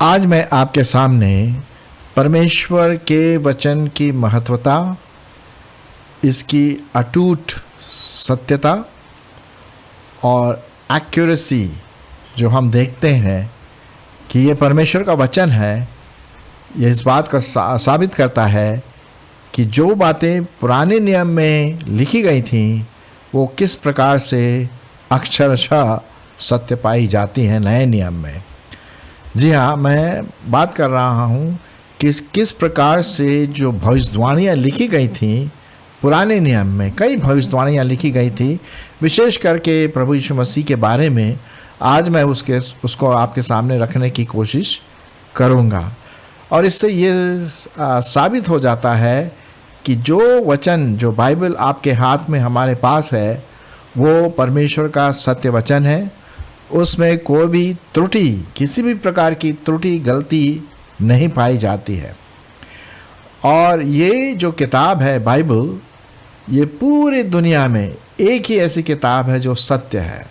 आज मैं आपके सामने परमेश्वर के वचन की महत्वता, इसकी अटूट सत्यता और एक्यूरेसी जो हम देखते हैं कि ये परमेश्वर का वचन है, यह इस बात का साबित करता है कि जो बातें पुराने नियम में लिखी गई थीं वो किस प्रकार से अक्षरशः सत्य पाई जाती हैं नए नियम में। जी हाँ, मैं बात कर रहा हूँ कि किस प्रकार से जो भविष्यवाणियाँ लिखी गई थीं पुराने नियम में, कई भविष्यवाणियाँ लिखी गई थी विशेष करके प्रभु यीशु मसीह के बारे में। आज मैं उसको आपके सामने रखने की कोशिश करूँगा और इससे ये साबित हो जाता है कि जो वचन, जो बाइबल आपके हाथ में हमारे पास है वो परमेश्वर का सत्य वचन है। उसमें कोई भी त्रुटि, किसी भी प्रकार की त्रुटि, गलती नहीं पाई जाती है। और ये जो किताब है बाइबल, ये पूरी दुनिया में एक ही ऐसी किताब है जो सत्य है।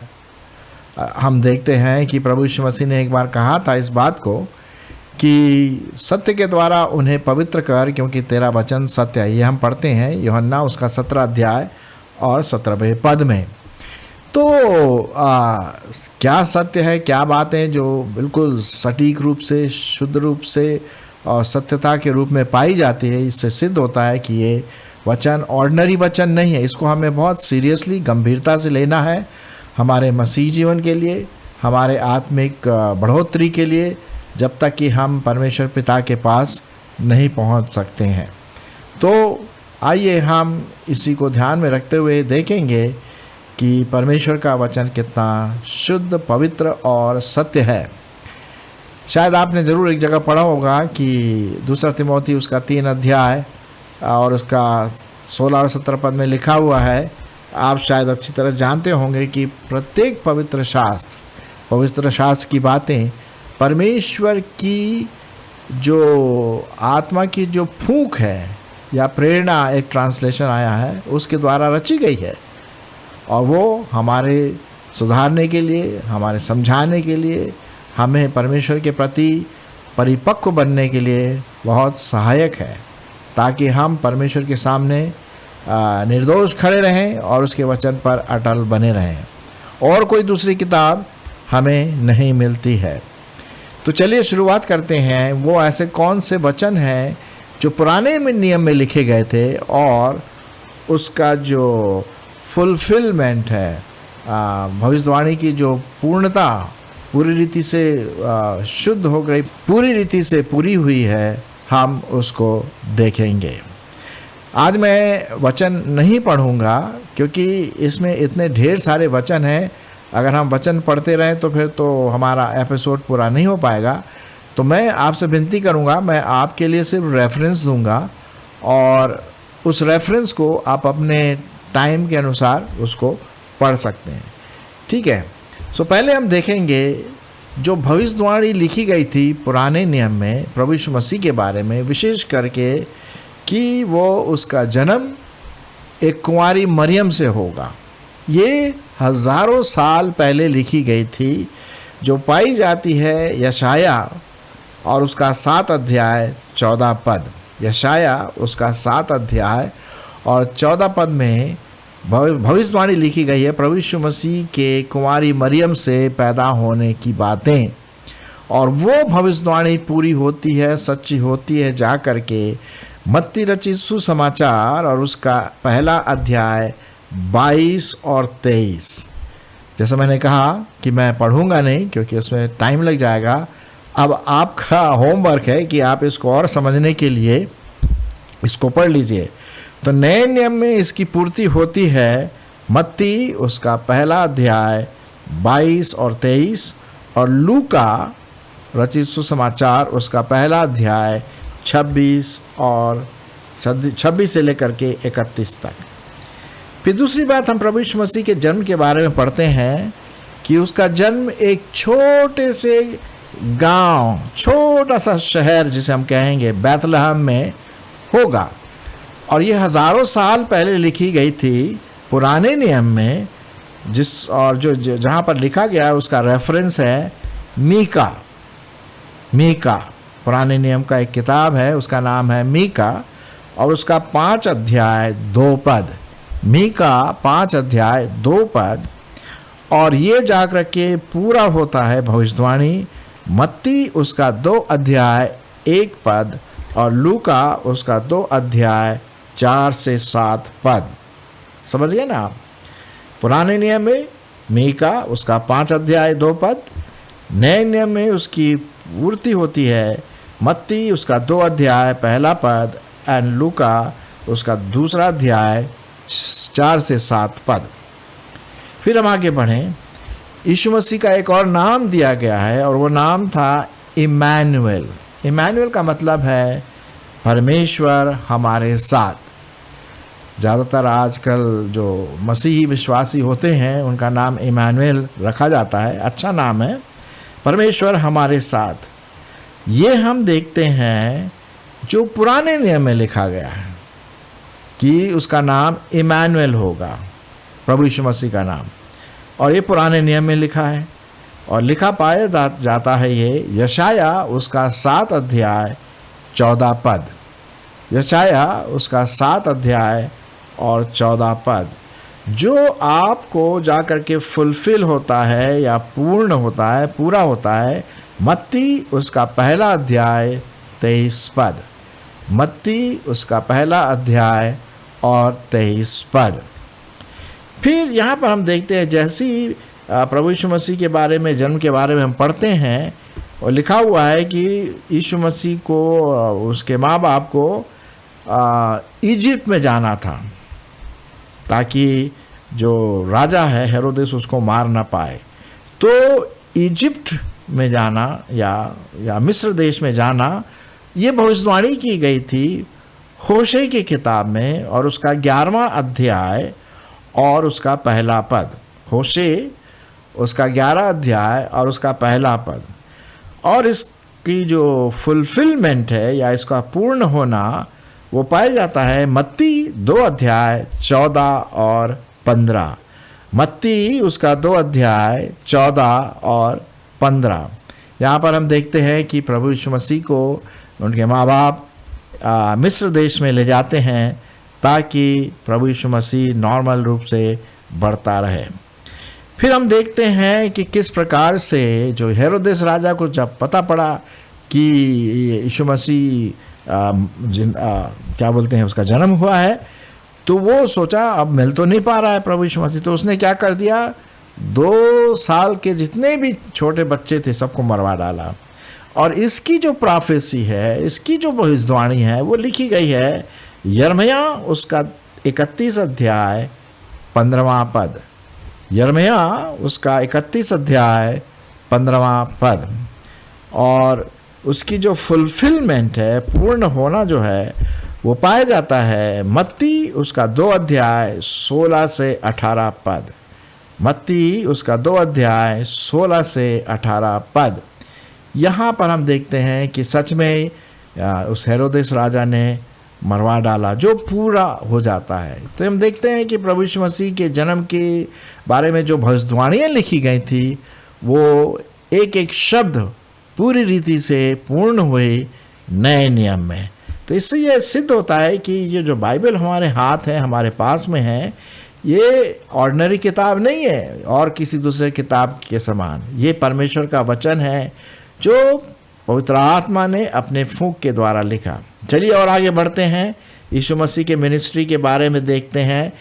हम देखते हैं कि प्रभु यीशु मसीह ने एक बार कहा था इस बात को कि सत्य के द्वारा उन्हें पवित्र कर, क्योंकि तेरा वचन सत्य है। ये हम पढ़ते हैं यूहन्ना उसका 17 अध्याय और 17वें पद में। तो क्या सत्य है, क्या बातें जो बिल्कुल सटीक रूप से, शुद्ध रूप से और सत्यता के रूप में पाई जाती है, इससे सिद्ध होता है कि ये वचन ऑर्डिनरी वचन नहीं है। इसको हमें बहुत सीरियसली, गंभीरता से लेना है हमारे मसीह जीवन के लिए, हमारे आत्मिक बढ़ोतरी के लिए, जब तक कि हम परमेश्वर पिता के पास नहीं पहुंच सकते हैं। तो आइए हम इसी को ध्यान में रखते हुए देखेंगे कि परमेश्वर का वचन कितना शुद्ध, पवित्र और सत्य है। शायद आपने ज़रूर एक जगह पढ़ा होगा कि दूसरा तिमोथी उसका 3 अध्याय और उसका 16 और 17 पद में लिखा हुआ है। आप शायद अच्छी तरह जानते होंगे कि प्रत्येक पवित्र शास्त्र की बातें परमेश्वर की जो आत्मा की जो फूंक है या प्रेरणा, एक ट्रांसलेशन आया है, उसके द्वारा रची गई है और वो हमारे सुधारने के लिए, हमारे समझाने के लिए, हमें परमेश्वर के प्रति परिपक्व बनने के लिए बहुत सहायक है, ताकि हम परमेश्वर के सामने निर्दोष खड़े रहें और उसके वचन पर अटल बने रहें। और कोई दूसरी किताब हमें नहीं मिलती है। तो चलिए शुरुआत करते हैं। वो ऐसे कौन से वचन हैं जो पुराने नियम में लिखे गए थे और उसका जो फुलफिलमेंट है, भविष्यवाणी की जो पूर्णता पूरी रीति से शुद्ध हो गई, पूरी रीति से पूरी हुई है, हम उसको देखेंगे। आज मैं वचन नहीं पढ़ूंगा क्योंकि इसमें इतने ढेर सारे वचन हैं। अगर हम वचन पढ़ते रहें तो फिर तो हमारा एपिसोड पूरा नहीं हो पाएगा। तो मैं आपसे विनती करूंगा, मैं आपके लिए सिर्फ रेफरेंस दूंगा और उस रेफरेंस को आप अपने टाइम के अनुसार उसको पढ़ सकते हैं। ठीक है। सो पहले हम देखेंगे जो भविष्यवाणी लिखी गई थी पुराने नियम में प्रभु यीशु मसीह के बारे में, विशेष करके कि वो उसका जन्म एक कुंवारी मरियम से होगा। ये हज़ारों साल पहले लिखी गई थी, जो पाई जाती है यशाया और उसका 7 अध्याय 14 पद। यशाया उसका 7 अध्याय और 14 पद में भविष्यवाणी लिखी गई है प्रभु यीशु मसीह के कुंवारी मरियम से पैदा होने की बातें। और वो भविष्यवाणी पूरी होती है, सच्ची होती है जा कर के मत्ती रचित सुसमाचार और उसका पहला अध्याय 22 और 23। जैसा मैंने कहा कि मैं पढ़ूंगा नहीं क्योंकि उसमें टाइम लग जाएगा। अब आपका होमवर्क है कि आप इसको और समझने के लिए इसको पढ़ लीजिए। तो नए नियम में इसकी पूर्ति होती है मत्ती उसका पहला अध्याय 22 और 23 और लूका रचित सुसमाचार उसका पहला अध्याय 26 से लेकर के 31 तक। फिर दूसरी बात, हम प्रभु यीशु मसीह के जन्म के बारे में पढ़ते हैं कि उसका जन्म एक छोटे से गांव, छोटा सा शहर जिसे हम कहेंगे बैतलहम में होगा। और ये हज़ारों साल पहले लिखी गई थी पुराने नियम में, और जो जहाँ पर लिखा गया है उसका रेफरेंस है मीका। मीका पुराने नियम का एक किताब है, उसका नाम है मीका, और उसका 5 अध्याय 2 पद। मीका 5 अध्याय 2 पद। और ये जाकर के पूरा होता है भविष्यवाणी मत्ती उसका 2 अध्याय 1 पद और लूका उसका 2 अध्याय 4 से 7 पद। समझ गए ना आप? पुराने नियम में मीका उसका 5 अध्याय 2 पद, नए नियम में उसकी पूर्ति होती है मत्ती उसका 2 अध्याय 1 पद एंड लूका उसका 2 अध्याय 4 से 7 पद। फिर हम आगे बढ़ें। यीशु मसीह का एक और नाम दिया गया है और वो नाम था इमैनुएल। इमैनुएल का मतलब है परमेश्वर हमारे साथ। ज़्यादातर आजकल जो मसीही विश्वासी होते हैं उनका नाम इमैनुएल रखा जाता है। अच्छा नाम है, परमेश्वर हमारे साथ। ये हम देखते हैं जो पुराने नियम में लिखा गया है कि उसका नाम इमैनुएल होगा, प्रभु यीशु मसीह का नाम। और ये पुराने नियम में लिखा है और लिखा पाया जाता है ये यशाया उसका 7 अध्याय 14 पद। यशाया उसका 7 अध्याय और 14 पद जो आपको जाकर के फुलफिल होता है या पूर्ण होता है, पूरा होता है मत्ती उसका 1 अध्याय 23 पद। मत्ती उसका 1 अध्याय और 23 पद। फिर यहाँ पर हम देखते हैं जैसी प्रभु यीशु मसीह के बारे में, जन्म के बारे में हम पढ़ते हैं और लिखा हुआ है कि यीशु मसीह को उसके माँ बाप को इजिप्ट में जाना था ताकि जो राजा है हेरोदेस उसको मार ना पाए। तो इजिप्ट में जाना या मिस्र देश में जाना ये भविष्यवाणी की गई थी होशे की किताब में और उसका 11वां अध्याय और उसका 1 पद। होशे उसका 11 अध्याय और उसका 1 पद। और इसकी जो फुलफिलमेंट है या इसका पूर्ण होना वो पाया जाता है मत्ती 2 अध्याय 14 और 15। मत्ती उसका 2 अध्याय 14 और 15। यहाँ पर हम देखते हैं कि प्रभु यीशु मसीह को उनके माँ बाप मिस्र देश में ले जाते हैं ताकि प्रभु यीशु मसीह नॉर्मल रूप से बढ़ता रहे। फिर हम देखते हैं कि किस प्रकार से जो हेरोदेस राजा को जब पता पड़ा कि यीशु मसीह क्या बोलते हैं उसका जन्म हुआ है, तो वो सोचा अब मिल तो नहीं पा रहा है प्रभु यीशु मसीह, तो उसने क्या कर दिया 2 साल के जितने भी छोटे बच्चे थे सबको मरवा डाला। और इसकी जो प्रोफेसी है, इसकी जो भविष्यवाणी है वो लिखी गई है यिर्मयाह उसका 31 अध्याय 15वां पद। यिर्मयाह उसका 31 अध्याय 15वां पद। और उसकी जो फुलफिलमेंट है, पूर्ण होना जो है वो पाया जाता है मत्ती उसका 2 अध्याय 16 से 18 पद। मत्ती उसका 2 अध्याय 16 से 18 पद। यहाँ पर हम देखते हैं कि सच में उस हेरोदेस राजा ने मरवा डाला, जो पूरा हो जाता है। तो हम देखते हैं कि प्रभु यीशु मसीह के जन्म के बारे में जो भविष्यवाणियाँ लिखी गई थी वो एक एक शब्द पूरी रीति से पूर्ण हुए नए नियम में। तो इससे यह सिद्ध होता है कि ये जो बाइबल हमारे हाथ है, हमारे पास में है, ये ऑर्डिनरी किताब नहीं है और किसी दूसरे किताब के समान। ये परमेश्वर का वचन है जो पवित्र आत्मा ने अपने फूंक के द्वारा लिखा। चलिए और आगे बढ़ते हैं। यीशु मसीह के मिनिस्ट्री के बारे में देखते हैं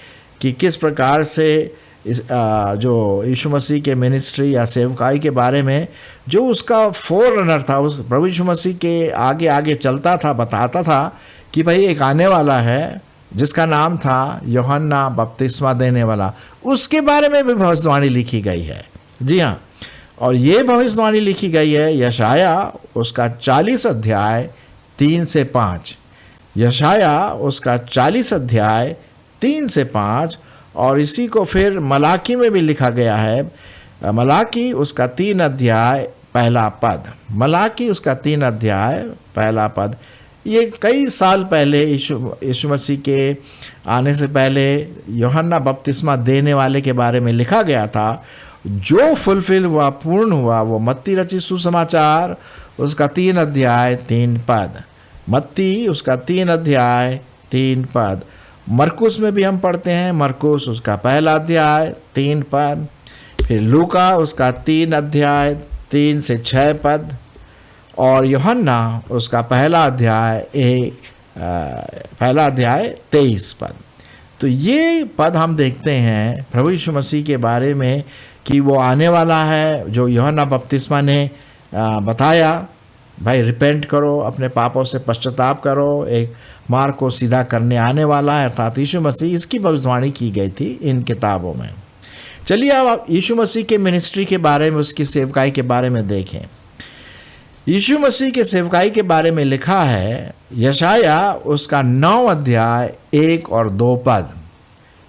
कि किस प्रकार से जो यीशु मसीह के मिनिस्ट्री या सेवकाई के बारे में जो उसका फोररनर था, उस प्रभु यीशु मसीह के आगे आगे चलता था, बताता था कि भाई एक आने वाला है जिसका नाम था यूहन्ना बपतिस्मा देने वाला। उसके बारे में भी भविष्यवाणी लिखी गई है। जी हाँ, और ये भविष्यवाणी लिखी गई है यशाया उसका 40 अध्याय 3 से 5। यशाया उसका 40 अध्याय 3 से 5। और इसी को फिर मलाकी में भी लिखा गया है। मलाकी उसका 3 अध्याय 1 पद। मलाकी उसका 3 अध्याय 1 पद। ये कई साल पहले यीशु मसीह के आने से पहले यूहन्ना बपतिस्मा देने वाले के बारे में लिखा गया था। जो फुलफिल हुआ, पूर्ण हुआ, वो मत्ती रचित सुसमाचार उसका 3 अध्याय 3 पद, मत्ती उसका 3 अध्याय 3 पद। मरकुस में भी हम पढ़ते हैं, मरकुस उसका 1 अध्याय 3 पद, फिर लूका उसका 3 अध्याय 3 से 6 पद, और यूहन्ना उसका 1 अध्याय 23 पद। तो ये पद हम देखते हैं प्रभु यीशु मसीह के बारे में कि वो आने वाला है, जो यूहन्ना बपतिस्मा ने बताया, भाई रिपेंट करो, अपने पापों से पश्चाताप करो, एक मार्ग को सीधा करने आने वाला है, अर्थात यीशु मसीह। इसकी भविष्यवाणी की गई थी इन किताबों में। चलिए अब यीशु मसीह के मिनिस्ट्री के बारे में, उसकी सेवकाई के बारे में देखें। यीशु मसीह के सेवकाई के बारे में लिखा है यशाया उसका 9 अध्याय 1 और 2 पद।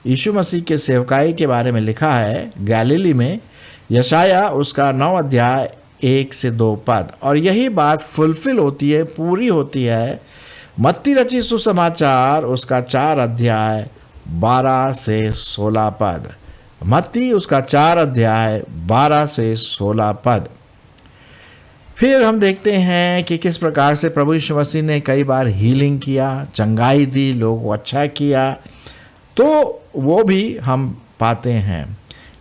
यीशु मसीह के सेवकाई के बारे में लिखा है गैलीली में, यशाया उसका 9 अध्याय 1 से 2 पद। और यही बात फुलफिल होती है, पूरी होती है मत्ती रचित सुसमाचार उसका 4 अध्याय 12 से 16 पद। मत्ती उसका 4 अध्याय 12 से 16 पद। फिर हम देखते हैं कि किस प्रकार से प्रभु यीशु मसीह ने कई बार हीलिंग किया, चंगाई दी, लोगों को अच्छा किया। तो वो भी हम पाते हैं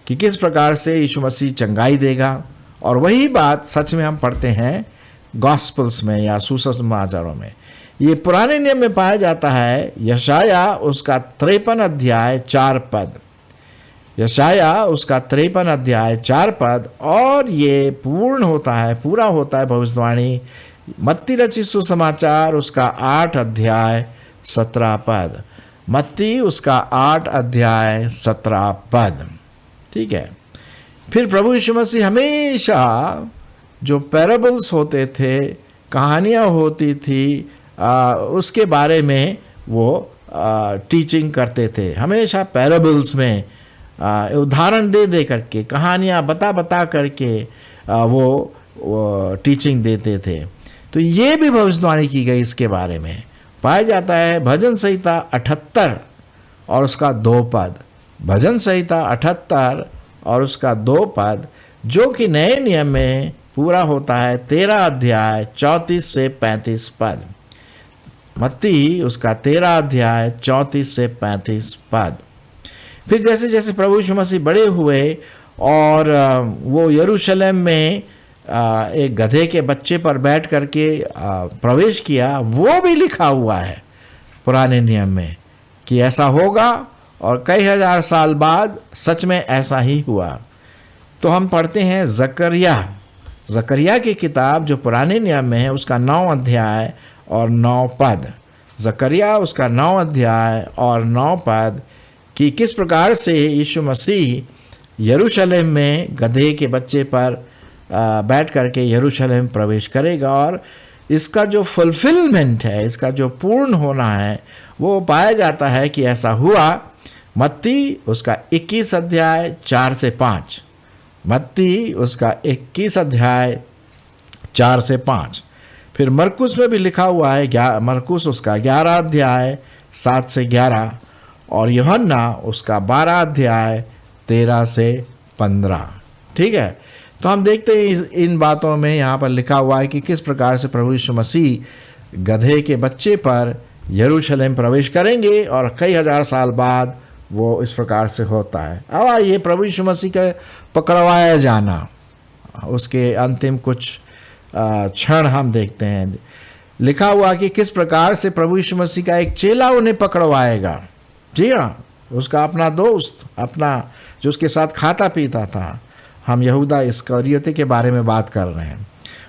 कि किस प्रकार से यीशु मसीह चंगाई देगा। और वही बात सच में हम पढ़ते हैं गॉस्पल्स में या सुसमाचारों में। ये पुराने नियम में पाया जाता है, यशाया उसका 53 अध्याय 4 पद, यशाया उसका 53 अध्याय 4 पद। और ये पूर्ण होता है, पूरा होता है भविष्यवाणी मत्ती रचित सुसमाचार उसका 8 अध्याय 17 पद, मत्ती उसका 8 अध्याय 17 पद। ठीक है। फिर प्रभु यीशु मसीह हमेशा जो पैराबल्स होते थे, कहानियाँ होती थी, उसके बारे में वो टीचिंग करते थे। हमेशा पैराबल्स में उदाहरण दे दे करके, कहानियाँ बता बता करके वो टीचिंग देते थे। तो ये भी भविष्यवाणी की गई इसके बारे में। पाया जाता है भजन संहिता 78 और उसका 2 पद, भजन संहिता 78 और उसका 2 पद, जो कि नए नियम में पूरा होता है 13 अध्याय 34 से 35 पद। मत्ती उसका 13 अध्याय 34 से 35 पद। फिर जैसे जैसे प्रभु यीशु मसीह बड़े हुए और वो यरूशलेम में एक गधे के बच्चे पर बैठ करके प्रवेश किया, वो भी लिखा हुआ है पुराने नियम में कि ऐसा होगा, और कई हजार साल बाद सच में ऐसा ही हुआ। तो हम पढ़ते हैं जकरिया की किताब जो पुराने नियम में है उसका 9 अध्याय और 9 पद, जकरिया उसका 9 अध्याय और 9 पद, कि किस प्रकार से यीशु मसीह यरूशलेम में गधे के बच्चे पर बैठ करके यरूशलेम प्रवेश करेगा। और इसका जो फुलफिलमेंट है, इसका जो पूर्ण होना है, वो पाया जाता है कि ऐसा हुआ मत्ती उसका 21 अध्याय 4 से 5, मत्ती उसका 21 अध्याय 4 से 5। फिर मरकुस में भी लिखा हुआ है, मरकुस उसका 11 अध्याय 7 से 11, और यूहन्ना उसका 12 अध्याय 13 से 15। ठीक है। तो हम देखते हैं इन बातों में यहाँ पर लिखा हुआ है कि किस प्रकार से प्रभु यीशु मसीह गधे के बच्चे पर यरूशलेम प्रवेश करेंगे, और कई हजार साल बाद वो इस प्रकार से होता है। अब आइए प्रभु यीशु मसीह का पकड़वाया जाना, उसके अंतिम कुछ क्षण हम देखते हैं। लिखा हुआ कि किस प्रकार से प्रभु यीशु मसीह का एक चेला उन्हें पकड़वाएगा। जी हाँ, उसका अपना दोस्त, अपना जो उसके साथ खाता पीता था। हम यहूदा इस्करियोती के बारे में बात कर रहे हैं।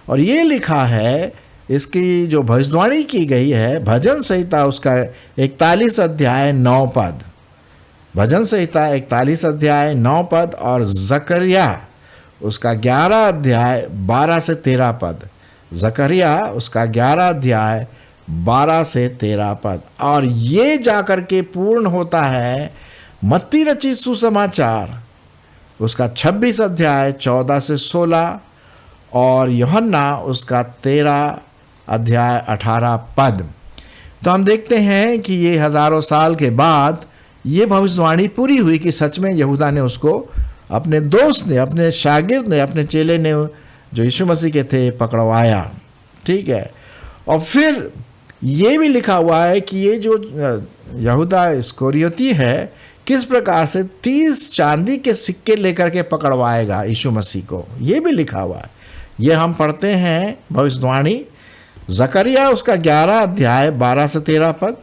और ये लिखा है, इसकी जो भविष्यवाणी की गई है भजन संहिता उसका 41 अध्याय 9 पद, भजन संहिता 41 अध्याय 9 पद, और जकरिया उसका 11 अध्याय 12 से 13 पद, जकरिया उसका 11 अध्याय 12 से 13 पद। और ये जाकर के पूर्ण होता है मत्ती रचित सुसमाचार उसका 26 अध्याय 14 से 16, और यूहन्ना उसका 13 अध्याय 18 पद। तो हम देखते हैं कि ये हजारों साल के बाद ये भविष्यवाणी पूरी हुई कि सच में यहूदा ने उसको अपने दोस्त ने, अपने शागिर्द ने, अपने चेले ने जो यीशु मसीह के थे पकड़वाया। ठीक है। और फिर ये भी लिखा हुआ है कि ये जो यहूदा इस्करियोती है किस प्रकार से 30 चांदी के सिक्के लेकर के पकड़वाएगा यीशु मसीह को, ये भी लिखा हुआ है। ये हम पढ़ते हैं भविष्यवाणी जकरिया उसका 11 अध्याय 12 से 13 पद,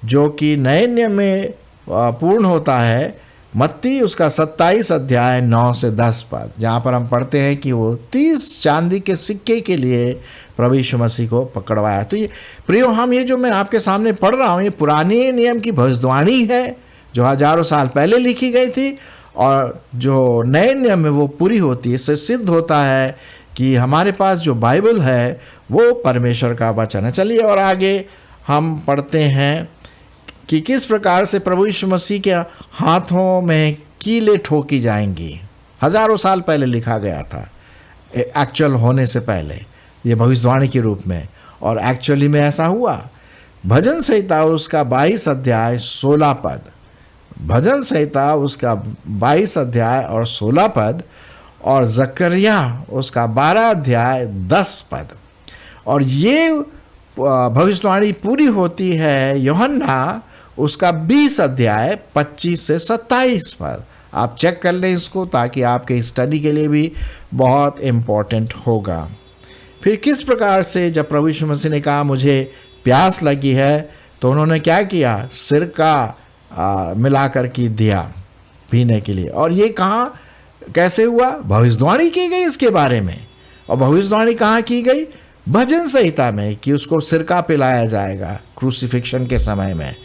जो कि नए नियम में पूर्ण होता है। मत्ती उसका 27 अध्याय 9 से 10 पद, जहाँ पर हम पढ़ते हैं कि वो 30 चांदी के सिक्के के लिए प्रभु यीशु मसीह को पकड़वाया। तो ये प्रियो, हम ये जो मैं आपके सामने पढ़ रहा हूँ ये पुराने नियम की भविष्यवाणी है जो हजारों साल पहले लिखी गई थी, और जो नए नियम में वो पूरी होती है। इससे सिद्ध होता है कि हमारे पास जो बाइबल है वो परमेश्वर का वचन है। चलिए और आगे हम पढ़ते हैं कि किस प्रकार से प्रभु यीशु मसीह के हाथों में कीले ठोकी जाएंगी। हजारों साल पहले लिखा गया था, एक्चुअल होने से पहले, ये भविष्यवाणी के रूप में, और एक्चुअली में ऐसा हुआ। भजन संहिता उसका 22 अध्याय 16 पद, भजन संहिता उसका 22 अध्याय और 16 पद, और जकरिया उसका 12 अध्याय 10 पद। और ये भविष्यवाणी पूरी होती है यूहन्ना उसका 20 अध्याय 25 से 27 पद। आप चेक कर लें इसको, ताकि आपके स्टडी के लिए भी बहुत इम्पोर्टेंट होगा। फिर किस प्रकार से जब प्रभु यीशु मसीह ने कहा मुझे प्यास लगी है, तो उन्होंने क्या किया, सिरका मिलाकर के दिया पीने के लिए। और ये कहाँ कैसे हुआ, भविष्यवाणी की गई इसके बारे में। और भविष्यवाणी कहाँ की गई, भजन संहिता में, कि उसको सिरका पिलाया जाएगा क्रूसिफिक्शन के समय में।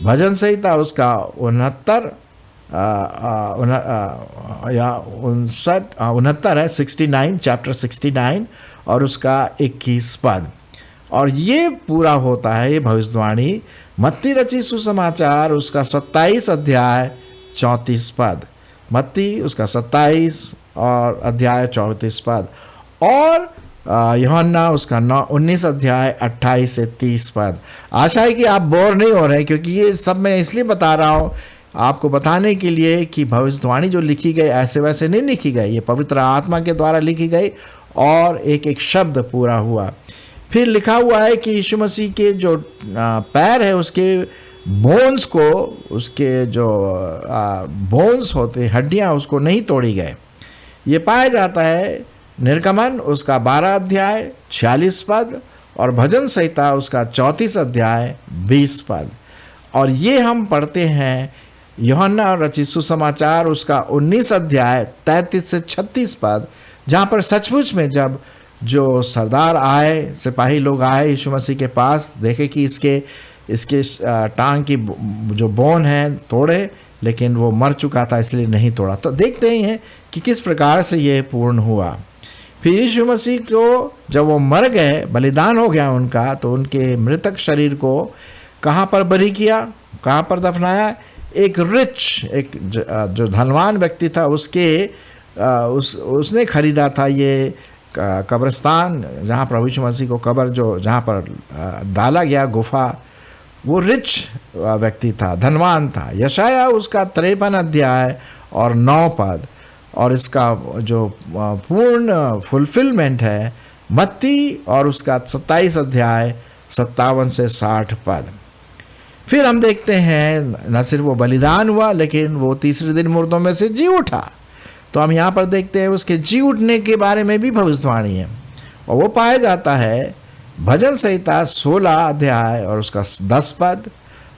भजन संहिता उसका 69 है, 69, चैप्टर 69 और उसका 21 पद। और ये पूरा होता है ये भविष्यवाणी मत्ती रचित सुसमाचार उसका 27 अध्याय 34 पद, मत्ती उसका 27 और अध्याय 34 पद, और यूहन्ना उसका 19 अध्याय 28 से 30 पद। आशा है कि आप बोर नहीं हो रहे हैं, क्योंकि ये सब मैं इसलिए बता रहा हूँ आपको बताने के लिए कि भविष्यवाणी जो लिखी गई ऐसे वैसे नहीं लिखी गई, ये पवित्र आत्मा के द्वारा लिखी गई और एक एक शब्द पूरा हुआ। फिर लिखा हुआ है कि यीशु मसीह के जो पैर है उसके बोन्स को, उसके जो बोन्स होते हड्डियाँ उसको नहीं तोड़ी गए। ये पाया जाता है निर्गमन उसका 12 अध्याय 46 पद और भजन संहिता उसका 34 अध्याय 20 पद। और ये हम पढ़ते हैं यूहन्ना रचित सुसमाचार उसका 19 अध्याय 33 से 36 पद, जहाँ पर सचमुच में जब जो सरदार आए, सिपाही लोग आए यीशु मसीह के पास, देखे कि इसके टांग की जो बोन है तोड़े, लेकिन वो मर चुका था इसलिए नहीं तोड़ा। तो देखते ही हैं कि किस प्रकार से ये पूर्ण हुआ। फिर यीशु मसीह को जब वो मर गए, बलिदान हो गया उनका, तो उनके मृतक शरीर को कहाँ पर बरी किया, कहाँ पर दफनाया, एक जो धनवान व्यक्ति था उसने खरीदा था ये कब्रिस्तान, जहाँ प्रभु यीशु मसीह को जहाँ पर डाला गया गुफा, वो रिच व्यक्ति था, धनवान था। यशाया उसका 53 अध्याय और 9 पद, और इसका जो पूर्ण फुलफिलमेंट है मत्ती और उसका 27 अध्याय 57 से 60 पद। फिर हम देखते हैं न सिर्फ वो बलिदान हुआ, लेकिन वो तीसरे दिन मुर्दों में से जी उठा। तो हम यहाँ पर देखते हैं उसके जी उठने के बारे में भी भविष्यवाणी है, और वो पाया जाता है भजन संहिता 16 अध्याय और उसका 10 पद,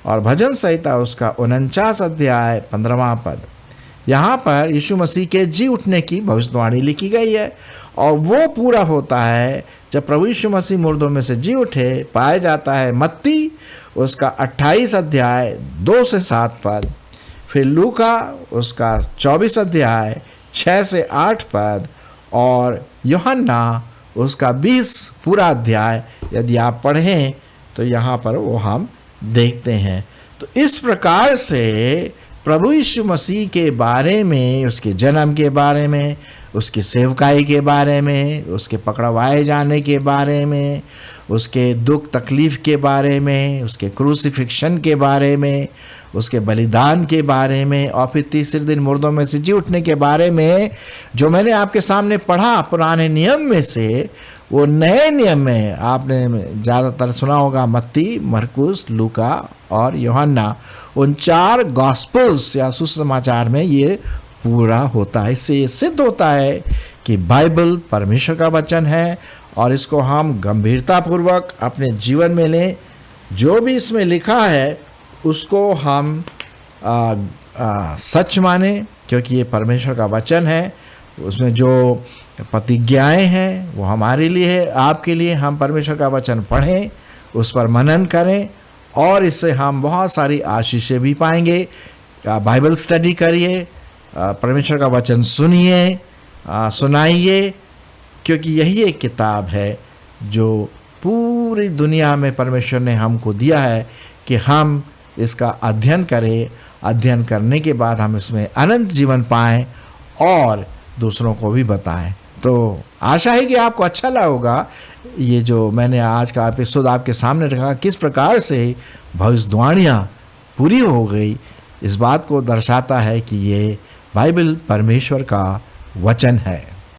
और भजन संहिता उसका 49 अध्याय 15वां पद। यहाँ पर यीशु मसीह के जी उठने की भविष्यवाणी लिखी गई है, और वो पूरा होता है जब प्रभु यीशु मसीह मुर्दों में से जी उठे। पाया जाता है मत्ती उसका 28 अध्याय 2 से 7 पद, फिर लूका उसका 24 अध्याय 6 से 8 पद, और यूहन्ना उसका 20 पूरा अध्याय यदि आप पढ़ें तो यहाँ पर वो हम देखते हैं। तो इस प्रकार से प्रभु यीशु मसीह के बारे में, उसके जन्म के बारे में, उसकी सेवकाई के बारे में, उसके पकड़वाए जाने के बारे में, उसके दुख तकलीफ़ के बारे में, उसके क्रूसिफिक्शन के बारे में, उसके बलिदान के बारे में, और फिर तीसरे दिन मुर्दों में से जी उठने के बारे में जो मैंने आपके सामने पढ़ा पुराने नियम में से, वो नए नियम में आपने ज़्यादातर सुना होगा मत्ती, मरकुस, लूका और यूहन्ना। उन 4 गॉस्पेल्स या सुसमाचार में ये पूरा होता है। इससे ये सिद्ध होता है कि बाइबल परमेश्वर का वचन है और इसको हम गंभीरतापूर्वक अपने जीवन में लें। जो भी इसमें लिखा है उसको हम सच माने, क्योंकि ये परमेश्वर का वचन है। उसमें जो प्रतिज्ञाएं हैं वो हमारे लिए है, आपके लिए। हम परमेश्वर का वचन पढ़ें, उस पर मनन करें और इससे हम बहुत सारी आशीषें भी पाएंगे। बाइबल स्टडी करिए, परमेश्वर का वचन सुनिए, सुनाइए, क्योंकि यही एक किताब है जो पूरी दुनिया में परमेश्वर ने हमको दिया है कि हम इसका अध्ययन करें। अध्ययन करने के बाद हम इसमें अनंत जीवन पाएं और दूसरों को भी बताएं। तो आशा है कि आपको अच्छा लगा होगा ये जो मैंने आज का एपिसोड आपके सामने रखा, किस प्रकार से भविष्यवाणियाँ पूरी हो गई। इस बात को दर्शाता है कि ये बाइबल परमेश्वर का वचन है।